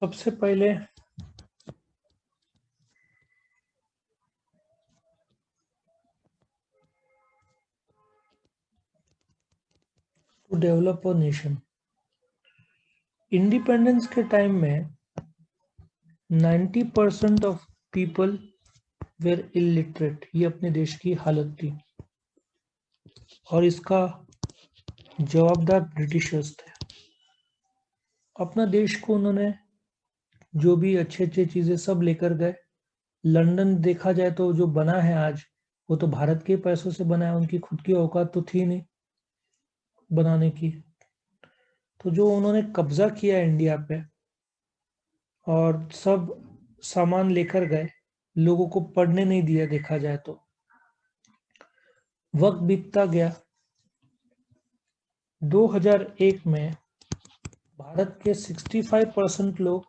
सबसे पहले to develop a nation, independence के टाइम में 90% ऑफ पीपल वेर इलिटरेट। ये अपने देश की हालत थी और इसका जवाबदार ब्रिटिशर्स थे। अपना देश को उन्होंने जो भी अच्छे अच्छे चीजें सब लेकर गए। लंदन देखा जाए तो जो बना है आज, वो तो भारत के पैसों से बना है, उनकी खुद की औकात तो थी नहीं बनाने की। तो जो उन्होंने कब्जा किया इंडिया पे और सब सामान लेकर गए, लोगों को पढ़ने नहीं दिया। देखा जाए तो वक्त बीतता गया। 2001 में भारत के 65% लोग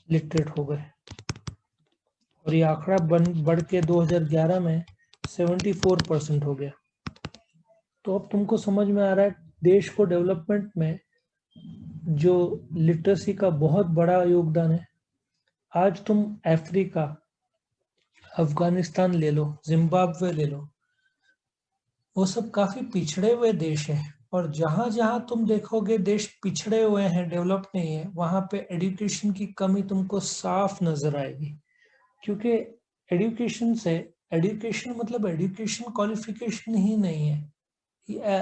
लिटरेट हो गए और ये आंकड़ा बढ़ के 2011 में 74% हो गया। तो अब तुमको समझ में आ रहा है देश को डेवलपमेंट में जो लिटरेसी का बहुत बड़ा योगदान है। आज तुम अफ्रीका, अफगानिस्तान ले लो, जिम्बाब्वे ले लो, वो सब काफी पिछड़े हुए देश हैं। और जहां जहां तुम देखोगे देश पिछड़े हुए हैं, डेवलप नहीं है, वहां पे एजुकेशन की कमी तुमको साफ नजर आएगी। क्योंकि एजुकेशन से, एजुकेशन मतलब एजुकेशन क्वालिफिकेशन ही नहीं है।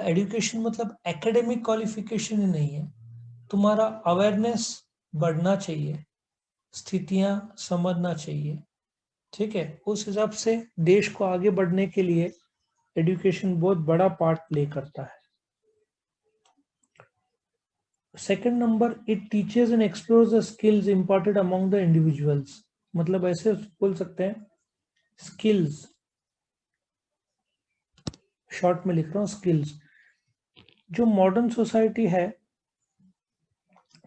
एजुकेशन मतलब एकेडमिक क्वालिफिकेशन ही नहीं है। तुम्हारा अवेयरनेस बढ़ना चाहिए, स्थितियां समझना चाहिए। ठीक है, उस हिसाब से देश को आगे बढ़ने के लिए एजुकेशन बहुत बड़ा पार्ट प्ले करता है। Second number, it teaches and explores the skills important among the individuals. मतलब ऐसे बोल सकते हैं, स्किल्स, शॉर्ट में लिख रहा हूँ स्किल्स। जो मॉडर्न सोसाइटी है,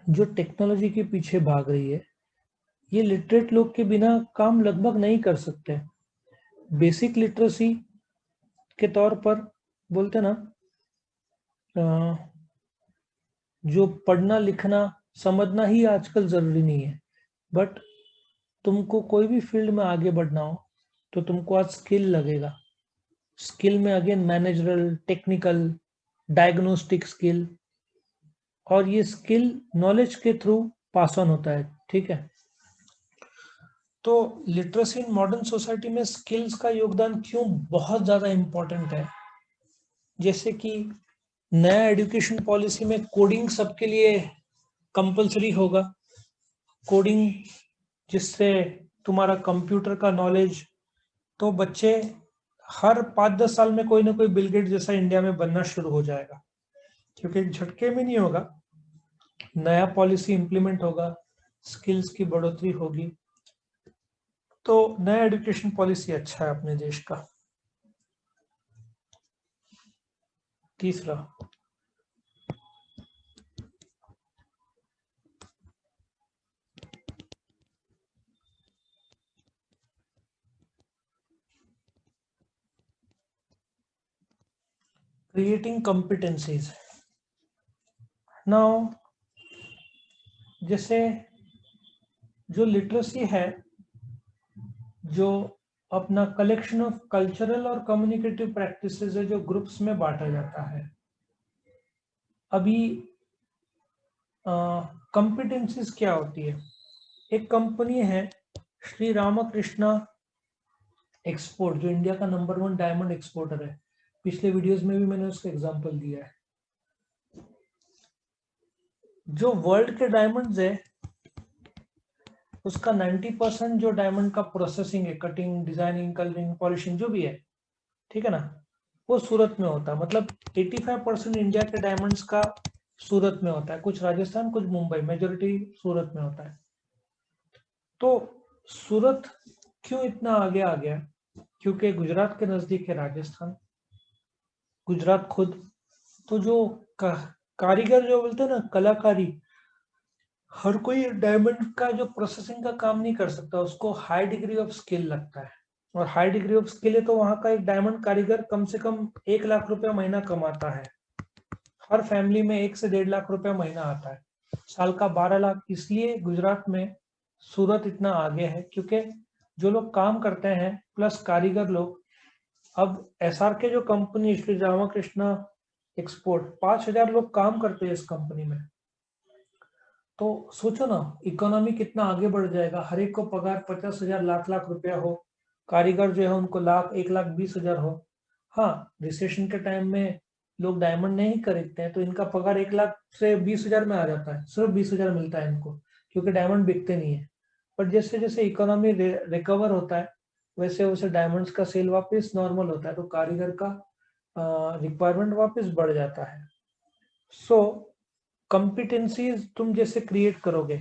जो टेक्नोलॉजी के पीछे भाग रही है, ये लिटरेट लोग के बिना काम लगभग नहीं कर सकते। बेसिक लिटरेसी के तौर पर बोलते ना, जो पढ़ना लिखना समझना ही आजकल जरूरी नहीं है। बट तुमको कोई भी फील्ड में आगे बढ़ना हो तो तुमको आज स्किल लगेगा। स्किल में again managerial, technical, diagnostic skill, और ये स्किल नॉलेज के थ्रू पास ऑन होता है। ठीक है, तो लिटरेसी इन मॉडर्न सोसाइटी में स्किल्स का योगदान क्यों बहुत ज्यादा इंपॉर्टेंट है। जैसे कि नया एजुकेशन पॉलिसी में कोडिंग सबके लिए कंपलसरी होगा। कोडिंग जिससे तुम्हारा कंप्यूटर का नॉलेज, तो बच्चे हर 5-10 साल में कोई ना कोई बिल गेट जैसा इंडिया में बनना शुरू हो जाएगा। क्योंकि झटके में नहीं होगा, नया पॉलिसी इंप्लीमेंट होगा, स्किल्स की बढ़ोतरी होगी। तो नया एजुकेशन पॉलिसी अच्छा है अपने देश का। तीसरा, क्रिएटिंग कॉम्पिटेंसीज। नाउ जैसे जो लिटरेसी है, जो अपना कलेक्शन ऑफ कल्चरल और कम्युनिकेटिव प्रैक्टिसेस है, जो ग्रुप्स में बांटा जाता है। अभी कॉम्पिटेंसीज क्या होती है। एक कंपनी है श्री रामकृष्णा एक्सपोर्ट, जो इंडिया का नंबर 1 डायमंड एक्सपोर्टर है। पिछले वीडियोस में भी मैंने उसका एग्जांपल दिया है। जो वर्ल्ड के डायमंड्स है, उसका 90% जो डायमंड का प्रोसेसिंग है, कटिंग, डिजाइनिंग, कलरिंग, पॉलिशिंग जो भी है, ठीक है ना, वो सूरत में होता है। मतलब 85% इंडिया के डायमंड्स का सूरत में होता है। कुछ राजस्थान, कुछ मुंबई, मेजोरिटी सूरत में होता है। तो सूरत क्यों इतना आगे आ गया? क्योंकि गुजरात के नजदीक है राजस्थान, गुजरात खुद। तो जो कारीगर जो बोलते हैं ना, कलाकारी, हर कोई डायमंड का जो प्रोसेसिंग का काम नहीं कर सकता, उसको हाई डिग्री ऑफ स्किल लगता है। और हाई डिग्री ऑफ स्किल है तो वहां का एक डायमंड कारीगर कम से कम 1 लाख रुपया महीना कमाता है। हर फैमिली में 1 से 1.5 लाख रुपया महीना आता है। साल का 12 लाख। इसलिए गुजरात में सूरत इतना आगे है, क्योंकि जो लोग काम करते हैं प्लस कारीगर लोग, अब SRK जो कंपनी श्री रामाकृष्णा एक्सपोर्ट, 5,000 लोग काम करते हैं इस कंपनी में। तो सोचो ना, इकोनॉमी कितना आगे बढ़ जाएगा। हर एक को पगार 50,000 लाख लाख रुपया हो, कारीगर जो है उनको लाख 1,20,000 हो। हाँ, रिसेशन के टाइम में लोग डायमंड नहीं खरीदते हैं, तो इनका पगार 1,00,000 से 20,000 में आ जाता है, सिर्फ 20,000 मिलता है इनको, क्योंकि डायमंड बिकते नहीं है। पर जैसे जैसे इकोनॉमी रिकवर होता है, वैसे वैसे डायमंड्स का सेल वापस नॉर्मल होता है, तो कारीगर का रिक्वायरमेंट वापस बढ़ जाता है। सो कॉम्पिटेंसीज तुम जैसे क्रिएट करोगे,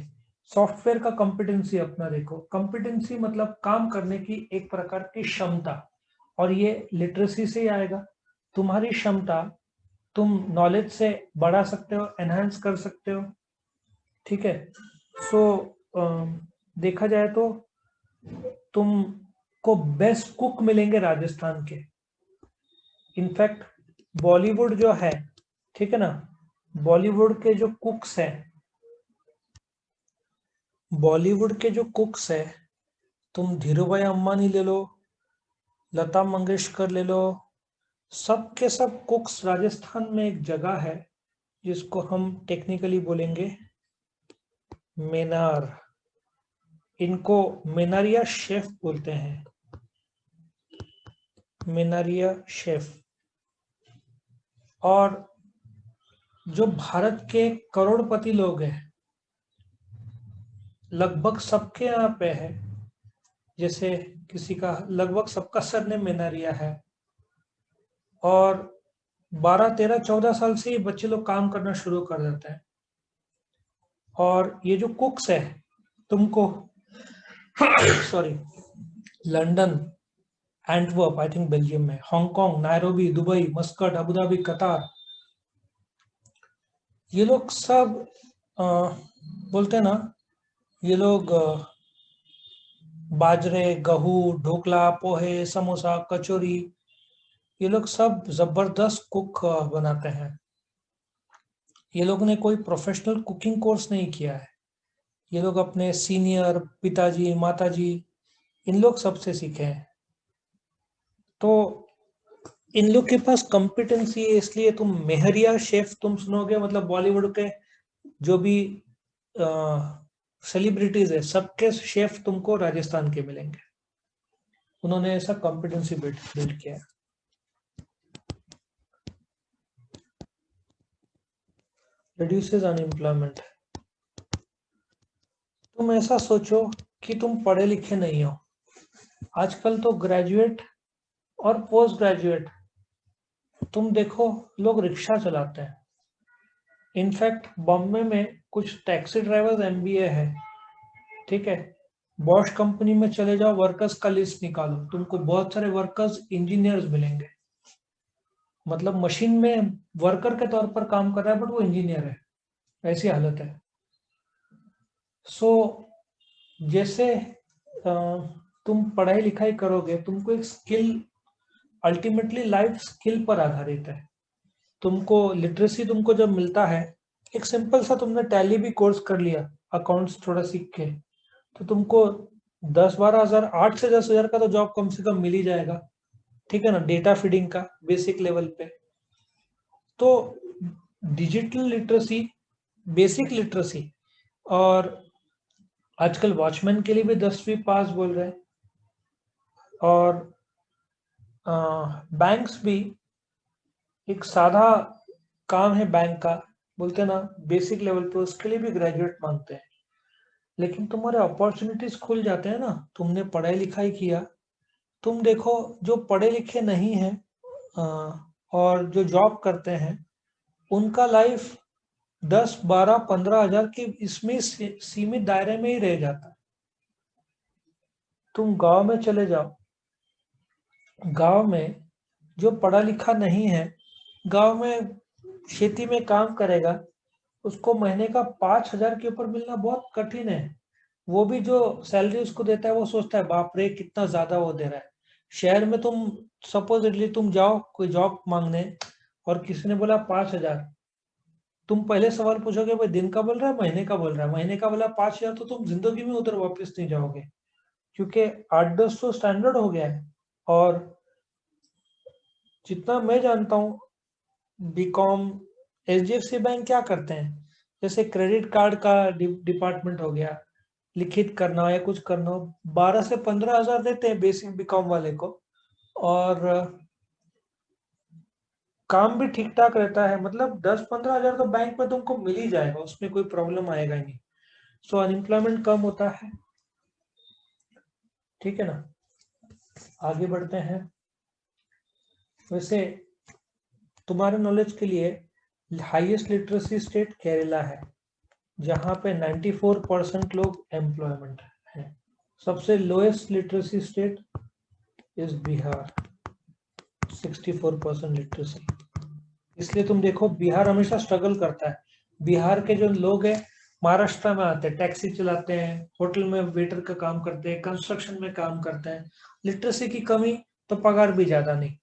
सॉफ्टवेयर का कॉम्पिटेंसी अपना देखो। कॉम्पिटेंसी मतलब काम करने की एक प्रकार की क्षमता, और ये लिटरेसी से ही आएगा। तुम्हारी क्षमता तुम नॉलेज से बढ़ा सकते हो, एनहांस कर सकते हो, ठीक है। सो देखा जाए तो तुमको बेस्ट कुक मिलेंगे राजस्थान के। इनफैक्ट बॉलीवुड जो है, ठीक है ना, बॉलीवुड के जो कुक्स हैं, बॉलीवुड के जो कुक्स है, तुम धीरूभाई अंबानी ले लो, लता मंगेशकर ले लो, सब के सब कुक्स। राजस्थान में एक जगह है जिसको हम टेक्निकली बोलेंगे मेनार, इनको मेनारिया शेफ बोलते हैं, मेनारिया शेफ। और जो भारत के करोड़पति लोग हैं, लगभग सबके यहाँ पे है। जैसे किसी का, लगभग सबका सरनेम मेनारिया है, और 12, 13, 14 साल से ये बच्चे लोग काम करना शुरू कर देते हैं। और ये जो कुक्स है, तुमको sorry, London, Antwerp I think Belgium में, Hong Kong, Nairobi, Dubai, Muscat, Abu Dhabi, Qatar, ये लोग सब बोलते हैं ना, ये लोग बाजरे, गेहूं, ढोकला, पोहे, समोसा, कचौरी, ये लोग सब जबरदस्त कुक बनाते हैं। ये लोग ने कोई प्रोफेशनल कुकिंग कोर्स नहीं किया है, ये लोग अपने सीनियर, पिताजी, माताजी, इन लोग सबसे सीखे हैं। तो इन लोग के पास कॉम्पिटेंसी है, इसलिए तुम मेहरिया शेफ तुम सुनोगे, मतलब बॉलीवुड के जो भी सेलिब्रिटीज है, सबके शेफ तुमको राजस्थान के मिलेंगे। उन्होंने ऐसा कॉम्पिटेंसी बिल्ड किया है। Reduces unemployment. तुम ऐसा सोचो कि तुम पढ़े लिखे नहीं हो। आजकल तो ग्रेजुएट और पोस्ट ग्रेजुएट, तुम देखो, लोग रिक्शा चलाते हैं। इनफैक्ट बॉम्बे में कुछ टैक्सी ड्राइवर्स MBA है, ठीक है। बॉश कंपनी में चले जाओ, वर्कर्स का लिस्ट निकालो, तुमको बहुत सारे वर्कर्स इंजीनियर्स मिलेंगे। मतलब मशीन में वर्कर के तौर पर काम कर रहा है, बट वो इंजीनियर है, ऐसी हालत है। सो जैसे तुम पढ़ाई लिखाई करोगे, तुमको एक स्किल, अल्टीमेटली लाइफ स्किल पर आधारित है। तुमको लिटरेसी तुमको जब मिलता है, एक सिंपल सा तुमने टैली भी कोर्स कर लिया, अकाउंट्स थोड़ा सीख के, तो तुमको 10-12 हजार, 8 से 10 हजार का तो जॉब कम से कम मिल ही जाएगा, ठीक है ना, डेटा फीडिंग का बेसिक लेवल पे। तो डिजिटल लिटरेसी, बेसिक लिटरेसी, और आजकल वॉचमैन के लिए भी 10वीं पास बोल रहे हैं, और बैंक्स भी, एक साधा काम है बैंक का, बोलते हैं ना बेसिक लेवल पे, उसके लिए भी ग्रेजुएट मांगते हैं। लेकिन तुम्हारे अपॉर्चुनिटीज खुल जाते हैं ना, तुमने पढ़ाई लिखाई किया। तुम देखो, जो पढ़े लिखे नहीं है और जो जॉब करते हैं, उनका लाइफ 10, 12, 15 हजार के इसमें सीमित दायरे में ही रह जाता है। तुम गांव में चले जाओ, गांव में जो पढ़ा लिखा नहीं है, गांव में खेती में काम करेगा, उसको महीने का 5,000 के ऊपर मिलना बहुत कठिन है। वो भी जो सैलरी उसको देता है, वो सोचता है बाप रे कितना ज्यादा वो दे रहा है। शहर में तुम सपोजिटली तुम जाओ कोई जॉब मांगने, और किसी ने बोला 5,000, तुम पहले सवाल पूछोगे भाई दिन का बोल रहा है महीने का बोल रहा है, महीने का बोला 5,000 तो तुम जिंदगी में उधर वापस नहीं जाओगे, क्योंकि 8-10 तो स्टैंडर्ड हो गया है। और जितना मैं जानता हूँ बीकॉम, एचडीएफसी बैंक क्या करते हैं, जैसे क्रेडिट कार्ड का डिपार्टमेंट हो गया, लिखित करना या कुछ करना, 12 से 15 हजार देते हैं बेसिक बीकॉम वाले को। और काम भी ठीक ठाक रहता है, मतलब 10-15 हजार तो बैंक में तुमको मिल ही जाएगा, उसमें कोई प्रॉब्लम आएगा ही नहीं। सो अनएम्प्लॉयमेंट कम होता है। ठीक है ना, आगे बढ़ते हैं। वैसे तुम्हारे नॉलेज के लिए हाईएस्ट लिटरेसी स्टेट केरला है, जहां पे 94% लोग एम्प्लॉयमेंट है। सबसे lowest literacy state is Bihar, 64% literacy. इसलिए तुम देखो बिहार हमेशा स्ट्रगल करता है। बिहार के जो लोग हैं महाराष्ट्र में आते हैं, टैक्सी चलाते हैं, होटल में वेटर का काम करते हैं, कंस्ट्रक्शन में काम करते हैं। लिटरेसी की कमी तो पगार भी ज्यादा नहीं,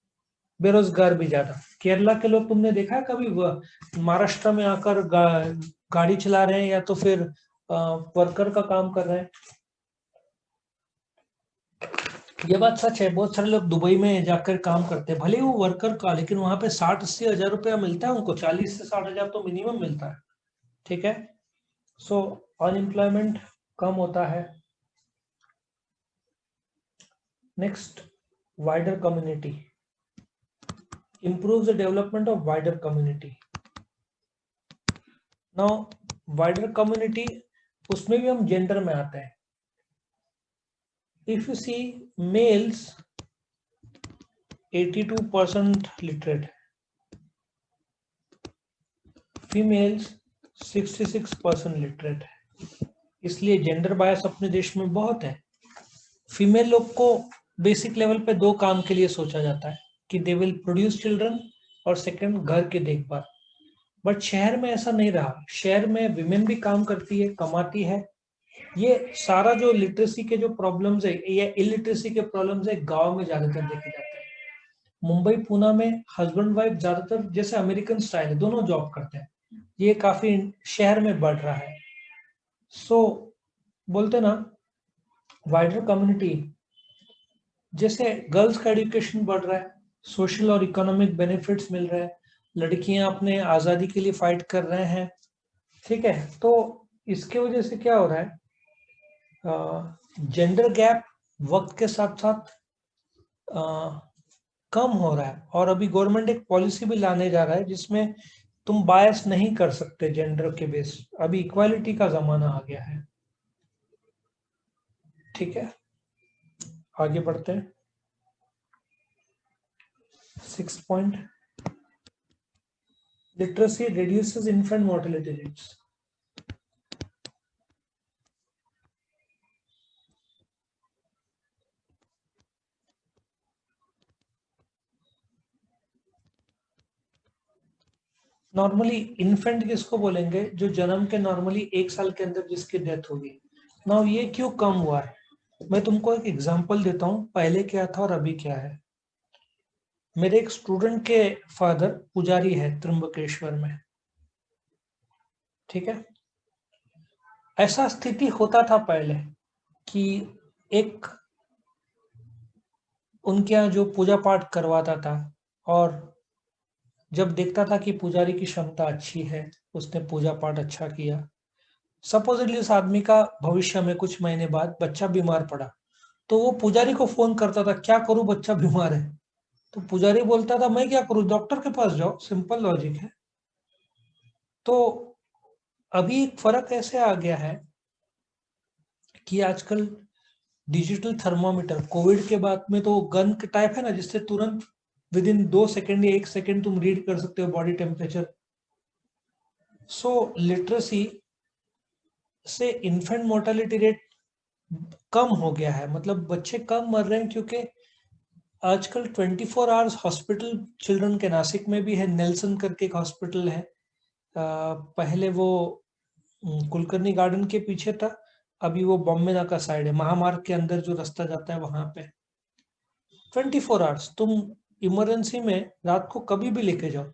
बेरोजगार भी ज्यादा। केरला के लोग तुमने देखा है कभी महाराष्ट्र में आकर गाड़ी चला रहे हैं या तो फिर वर्कर का काम कर रहे हैं? ये बात सच है, बहुत सारे लोग दुबई में जाकर काम करते हैं, भले ही वो वर्कर का, लेकिन वहां पे 60-80 हजार रुपया मिलता है उनको, 40 से 60 हजार तो मिनिमम मिलता है। ठीक है, सो अनएम्प्लॉयमेंट कम होता है। Next, wider community, improves the development of wider community. Now wider community, उसमें भी हम जेंडर में आते हैं। If you see males 82% literate, females 66% literate है। इसलिए जेंडर बायस अपने देश में बहुत है। फीमेल लोग को बेसिक लेवल पे दो काम के लिए सोचा जाता है कि दे विल प्रोड्यूस चिल्ड्रन, और सेकंड घर की देखभाल। बट शहर में ऐसा नहीं रहा, शहर में विमेन भी काम करती है, कमाती है। ये सारा जो लिटरेसी के जो प्रॉब्लम्स है या इलिटरेसी के प्रॉब्लम्स है गांव में ज्यादातर देखे जाते हैं। मुंबई पुणे में हस्बैंड वाइफ ज्यादातर जैसे अमेरिकन स्टाइल है, दोनों जॉब करते हैं, ये काफी शहर में बढ़ रहा है। सो बोलते ना वाइडर कम्युनिटी, जैसे गर्ल्स का एजुकेशन बढ़ रहा है, सोशल और इकोनॉमिक बेनिफिट्स मिल रहे हैं, लड़कियां अपने आजादी के लिए फाइट कर रहे हैं। ठीक है, तो इसके वजह से क्या हो रहा है, जेंडर गैप वक्त के साथ साथ कम हो रहा है। और अभी गवर्नमेंट एक पॉलिसी भी लाने जा रहा है जिसमें तुम बायस नहीं कर सकते जेंडर के बेस, अभी इक्वालिटी का जमाना आ गया है। ठीक है, आगे बढ़ते हैं। 6 point, literacy reduces infant mortality rates. Normally infant किसको बोलेंगे, जो जन्म के नॉर्मली 1 साल के अंदर जिसकी डेथ होगी। नाउ ये क्यों कम हुआ है, मैं तुमको एक एग्जांपल देता हूँ, पहले क्या था और अभी क्या है। मेरे एक स्टूडेंट के फादर पुजारी है त्र्यंबकेश्वर में। ठीक है, ऐसा स्थिति होता था पहले कि एक उनके यहाँ जो पूजा पाठ करवाता था, और जब देखता था कि पुजारी की क्षमता अच्छी है, उसने पूजा पाठ अच्छा किया, सपोजिटली उस आदमी का भविष्य में कुछ महीने बाद बच्चा बीमार पड़ा, तो वो पुजारी को फोन करता था, क्या करूं बच्चा बीमार है। तो पुजारी बोलता था मैं क्या करूं, डॉक्टर के पास जाओ, सिंपल लॉजिक है। तो अभी एक फर्क ऐसे आ गया है कि आजकल डिजिटल थर्मोमीटर, कोविड के बाद में तो गन के टाइप है ना, जिससे तुरंत विद इन 2 सेकेंड या 1 सेकेंड तुम रीड कर सकते हो बॉडी टेम्परेचर। सो लिटरेसी से इन्फेंट मोर्टेलिटी रेट कम हो गया है, मतलब बच्चे कम मर रहे हैं, क्योंकि आजकल 24 आवर्स हॉस्पिटल चिल्ड्रन के नासिक में भी है, नेल्सन करके एक हॉस्पिटल है। पहले वो कुलकर्णी गार्डन के पीछे था, अभी वो बॉम्बे नाका साइड है, महामार्ग के अंदर जो रास्ता जाता है वहां पे। 24 आवर्स तुम इमरजेंसी में रात को कभी भी लेके जाओ।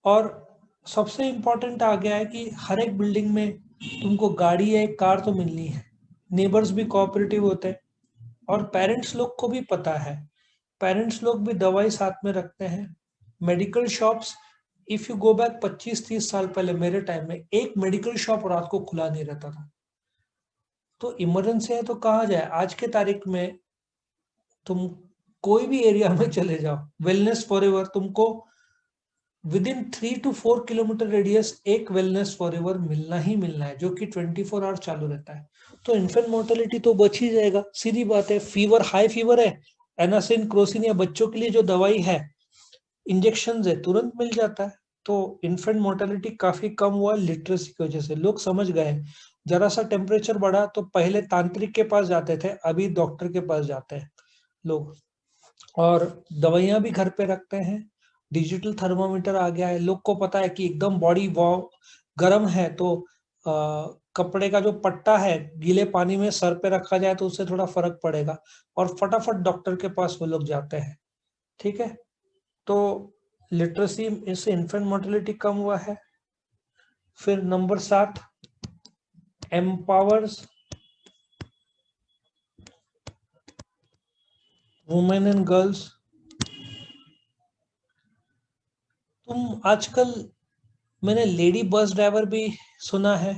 और सबसे इम्पोर्टेंट आ गया है कि हर एक बिल्डिंग में तुमको गाड़ी या एक कार तो मिलनी है। नेबर्स भी कोऑपरेटिव होते हैं और पेरेंट्स लोग को भी पता है, पेरेंट्स लोग भी दवाई साथ में रखते हैं। Medical shops, if you go back 25-30 साल पहले मेरे टाइम में एक मेडिकल शॉप रात को खुला नहीं रहता था। तो इमरजेंसी है तो कहा जाए, आज के तारीख में तुम कोई भी एरिया में चले जाओ, वेलनेस फॉरएवर तुमको with in 3 to 4 kilometre radius एक वेलनेस फॉरएवर मिलना ही मिलना है, जो कि 24 आवर चालू रहता है। तो इन्फेंट मोर्टेलिटी तो बच ही जाएगा, सीधी बात है। फीवर, हाई फीवर है, एनासिन क्रोसिन या बच्चों के लिए जो दवाई है, इंजेक्शन है, तुरंत मिल जाता है। तो इन्फेंट मोर्टेलिटी काफी कम हुआ लिटरेसी की वजह से। लोग समझ गए, जरा सा टेम्परेचर बढ़ा तो पहले तांत्रिक के पास जाते थे, अभी डॉक्टर के पास जाते हैं लोग। और दवाइयां भी घर पे रखते हैं, डिजिटल थर्मामीटर आ गया है। लोग को पता है कि एकदम बॉडी गर्म है तो कपड़े का जो पट्टा है गीले पानी में सर पे रखा जाए तो उससे थोड़ा फर्क पड़ेगा, और फटाफट डॉक्टर के पास वो लोग जाते हैं। ठीक है, तो लिटरेसी इससे इन्फेंट मोर्टेलिटी कम हुआ है। फिर number 7, empowers women and girls. तुम आजकल, मैंने लेडी बस ड्राइवर भी सुना है,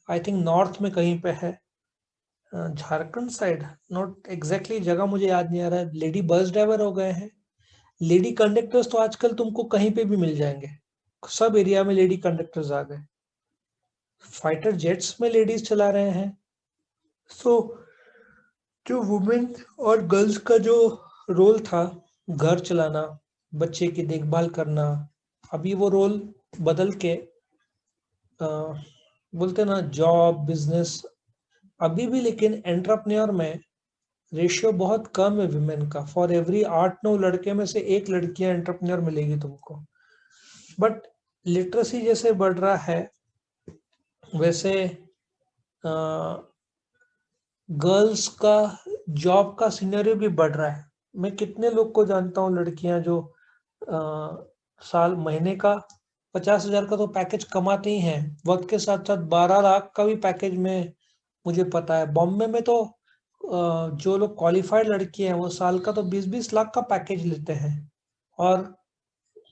आई थिंक नॉर्थ में कहीं पे है, झारखंड साइड, नॉट एग्जैक्टली जगह मुझे याद नहीं आ रहा है। लेडी बस ड्राइवर हो गए हैं। लेडी कंडक्टर्स तो आजकल तुमको कहीं पे भी मिल जाएंगे, सब एरिया में लेडी कंडक्टर्स आ गए। फाइटर जेट्स में लेडीज चला रहे हैं। सो जो वुमेन और गर्ल्स का जो रोल था, घर चलाना, बच्चे की देखभाल करना, अभी वो रोल बदल के बोलते ना जॉब बिजनेस, अभी भी लेकिन एंटरप्रेन्योर में रेशियो बहुत कम है विमेन का। फॉर एवरी 8-9 लड़के में से एक लड़कियां एंटरप्रेन्योर मिलेगी तुमको। बट लिटरेसी जैसे बढ़ रहा है वैसे गर्ल्स का जॉब का सिनेरियो भी बढ़ रहा है। मैं कितने लोग को जानता हूँ, लड़कियां जो साल महीने का 50,000 का तो पैकेज कमाती ही हैं, वक्त के साथ साथ 12 लाख का भी पैकेज में मुझे पता है। बॉम्बे में तो जो लोग क्वालिफाइड लड़की हैं वो साल का तो 20-20 लाख का पैकेज लेते हैं, और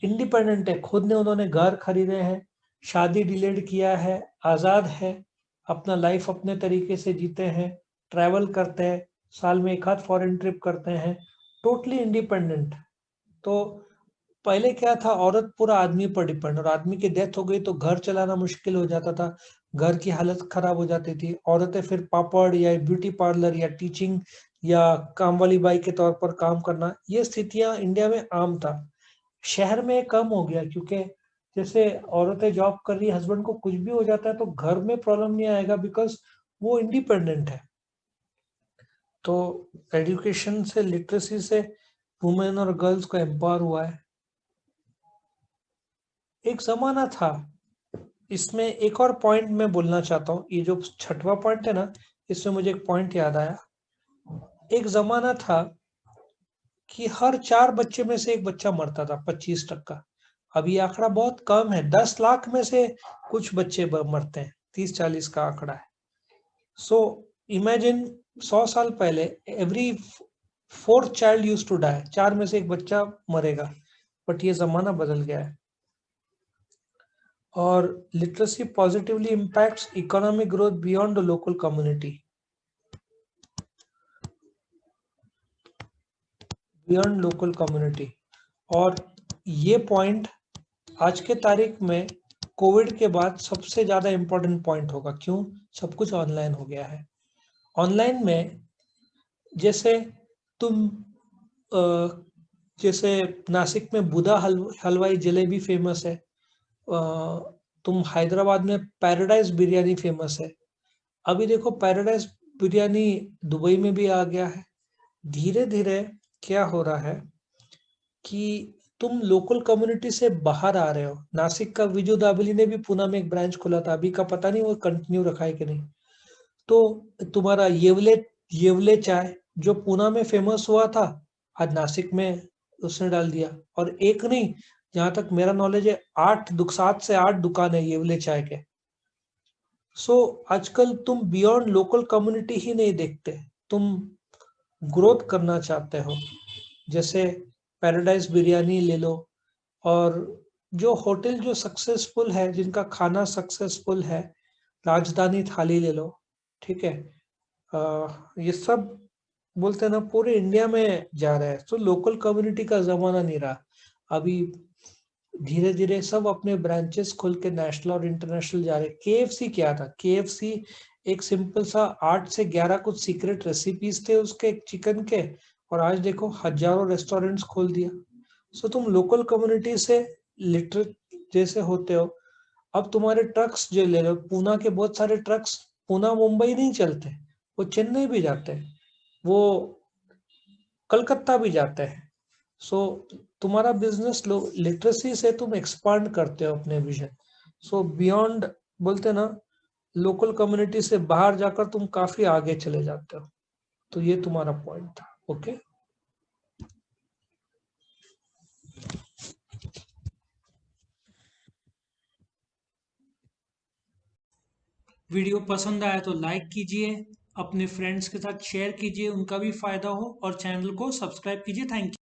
इंडिपेंडेंट है, खुद ने उन्होंने घर खरीदे हैं, शादी डिलेड किया है, आज़ाद है, अपना लाइफ अपने तरीके से जीते हैं, ट्रैवल करते हैं, साल में एक आध फॉरेन ट्रिप करते हैं, टोटली इंडिपेंडेंट। तो पहले क्या था, औरत पूरा आदमी पर डिपेंड, और आदमी की डेथ हो गई तो घर चलाना मुश्किल हो जाता था, घर की हालत खराब हो जाती थी। औरतें फिर पापड़ या ब्यूटी पार्लर या टीचिंग या काम वाली बाई के तौर पर काम करना, ये स्थितियां इंडिया में आम था। शहर में कम हो गया, क्योंकि जैसे औरतें जॉब कर रही है, हस्बैंड को कुछ भी हो जाता है तो घर में प्रॉब्लम नहीं आएगा, बिकॉज वो इंडिपेंडेंट है। तो एजुकेशन से, लिटरेसी से वुमेन और गर्ल्स को एम्पावर हुआ है। एक जमाना था, इसमें एक और पॉइंट मैं बोलना चाहता हूँ, ये जो छठवां पॉइंट है ना, इसमें मुझे एक पॉइंट याद आया। एक जमाना था कि हर 4 बच्चे में से एक बच्चा मरता था, 25%। अब ये आंकड़ा बहुत कम है, 10 लाख में से कुछ बच्चे मरते हैं, 30-40 का आंकड़ा है। सो इमेजिन 100 साल पहले every 4th child use to die, 4 में से एक बच्चा मरेगा। बट ये जमाना बदल गया है। और literacy positively impacts economic growth beyond the local community, beyond local community. और ये पॉइंट आज के तारीख में कोविड के बाद सबसे ज्यादा इंपॉर्टेंट पॉइंट होगा। क्यों? सब कुछ ऑनलाइन हो गया है। ऑनलाइन में जैसे तुम जैसे नासिक में बुधा हलवाई जलेबी फेमस है, तुम हैदराबाद में पैराडाइज बिरयानी फेमस है। अभी देखो पैराडाइज बिरयानी दुबई में भी आ गया है। धीरे धीरे क्या हो रहा है कि तुम लोकल कम्युनिटी से बाहर आ रहे हो। नासिक का विजू दाबेली ने भी पुणे में एक ब्रांच खोला था, अभी का पता नहीं वो कंटिन्यू रखा है कि नहीं। तो तुम्हारा येवले येवले चाय जो पुणे में फेमस हुआ था, आज नासिक में उसने डाल दिया। और एक नहीं, जहां तक मेरा नॉलेज है 7 से 8 दुकान है ये वाले चाय के। सो आजकल तुम बियॉन्ड लोकल कम्युनिटी ही नहीं देखते, तुम ग्रोथ करना चाहते हो। जैसे पैराडाइज बिरयानी ले लो, और जो होटल जो सक्सेसफुल है, जिनका खाना सक्सेसफुल है, राजधानी थाली ले लो, ठीक है। ये सब बोलते हैं ना पूरे इंडिया में जा रहा है। तो लोकल कम्युनिटी का जमाना नहीं रहा अभी। धीरे धीरे सब अपने ब्रांचेस खोल के नेशनल और इंटरनेशनल जा रहे। केएफसी क्या था? केएफसी एक सिंपल सा 8 से 11 कुछ सीक्रेट रेसिपीज थे उसके चिकन के, और आज देखो हजारों रेस्टोरेंट्स खोल दिया। सो तुम लोकल कम्युनिटी से लिटरेट जैसे होते हो। अब तुम्हारे ट्रक्स जो ले लो, पूना के बहुत सारे ट्रक्स पूना मुंबई नहीं चलते, वो चेन्नई भी जाते हैं, वो कलकत्ता भी जाते हैं। सो तुम्हारा बिजनेस लिटरेसी से तुम एक्सपांड करते हो अपने विजन। सो बियॉन्ड बोलते हैं ना, लोकल कम्युनिटी से बाहर जाकर तुम काफी आगे चले जाते हो। तो ये तुम्हारा पॉइंट था। ओके। वीडियो पसंद आया तो लाइक कीजिए, अपने फ्रेंड्स के साथ शेयर कीजिए, उनका भी फायदा हो, और चैनल को सब्सक्राइब कीजिए। Thank you.